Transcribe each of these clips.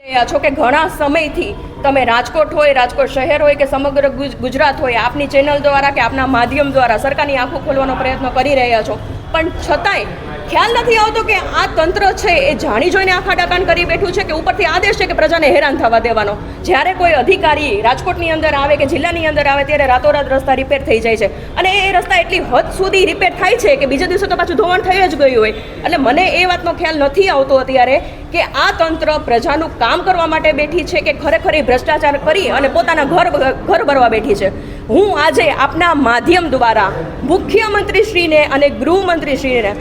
છો કે ઘણા સમયથી તમે રાજકોટ હોય, રાજકોટ શહેર હોય કે સમગ્ર ગુજરાત હોય, આપની ચેનલ દ્વારા કે આપના માધ્યમ દ્વારા સરકારની આંખો ખોલવાનો પ્રયત્ન કરી રહ્યા છો, પણ છતાંય ખ્યાલ નથી આવતો કે આ તંત્ર છે એ જાણી જોઈને આખા ડાકાન કરી બેઠું છે કે ઉપરથી આદેશ છે કે પ્રજાને હેરાન થવા દેવાનો. જ્યારે કોઈ અધિકારી રાજકોટની અંદર આવે કે જિલ્લાની અંદર આવે ત્યારે રાતોરાત રસ્તા રિપેર થઈ જાય છે અને એ રસ્તા એટલી હદ સુધી રિપેર થાય છે કે બીજા દિવસે તો પાછું ધોવાણ થઈ જ ગયું હોય. એટલે મને એ વાતનો ખ્યાલ નથી આવતો અત્યારે કે આ તંત્ર પ્રજાનું કામ કરવા માટે બેઠી છે કે ખરેખર ભ્રષ્ટાચાર કરી અને પોતાના ઘર ભરવા બેઠી છે. હું આજે આપના માધ્યમ દ્વારા મુખ્યમંત્રીશ્રીને અને ગૃહમંત્રીશ્રીને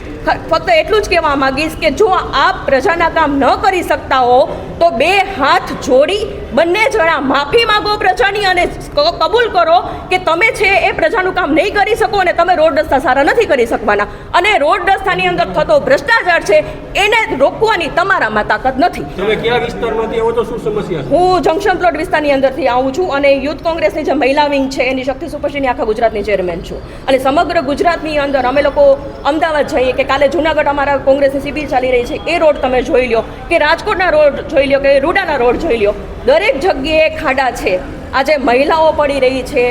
ફક્ત એટલું જ કહેવા માંગીશ કે જો આપ પ્રજાના કામ ન કરી શકતા હો તો બે હાથ જોડી બંને જણા માફી માંગો પ્રજાની અને કબૂલ કરો કે તમે છે એ પ્રજાનું કામ નહીં કરી શકો અને તમે રોડ રસ્તા સારા નથી કરી શકવાના. અને રોડ રસ્તાની અંદર થતો ભ્રષ્ટાચાર છે એને રોકવાની તમારામાં તાકાત નથી. તમે કયા વિસ્તારમાંથી આવો તો શું સમસ્યા? હું જંકશન પ્લોટ વિસ્તારની અંદરથી આવું છું અને યુથ કોંગ્રેસની જે મહિલા વિંગ છે એની શક્તિ સુપરશીની આખા ગુજરાતની ચેરમેન છું. અને સમગ્ર ગુજરાતની અંદર અમે લોકો અમદાવાદ જઈએ કે કાલે જુનાગઢ અમારા કોંગ્રેસની શિબિર ચાલી રહી છે, એ રોડ તમે જોઈ લો કે રાજકોટના રોડ જોઈ લો કે રૂડાના રોડ જોઈ લો, દરેક જગ્યાએ ખાડા છે. આજે મહિલાઓ પડી રહી છે,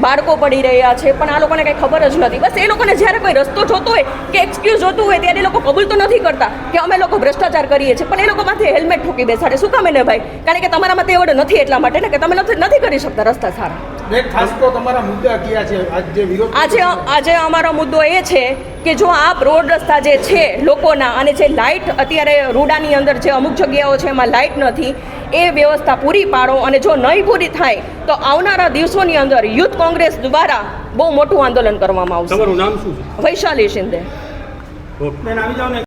બાળકો પડી રહ્યા છે, પણ આ લોકોને કંઈ ખબર જ નથી. બસ એ લોકોને જ્યારે કોઈ રસ્તો જોતો હોય કે એક્સક્યુઝ જોતું હોય ત્યારે એ લોકો કબૂલ તો નથી કરતા કે અમે લોકો ભ્રષ્ટાચાર કરીએ છીએ, પણ એ લોકો માથે હેલ્મેટ ઠોકી બેસાડે. શું કામ એને ભાઈ? કારણ કે તમારા માટે એવડે નથી એટલા માટે ને કે તમે નથી કરી શકતા રસ્તા સારા. ખાસ તો તમારા મુદ્દા કયા છે આજે વિરોધ? આજે અમારો મુદ્દો એ છે કે જો આપ રોડ રસ્તા જે છે લોકોના અને જે લાઇટ અત્યારે રૂડાની અંદર જે અમુક જગ્યાઓ છે એમાં લાઇટ નથી, એ વ્યવસ્થા પૂરી પાડો. અને જો નહીં પૂરી થાય તો આવનારા દિવસોની અંદર યુથ કોંગ્રેસ દ્વારા બહુ મોટું આંદોલન કરવામાં આવશે. તમારું નામ શું છે? વૈશાલી શિંદે. ઓકે.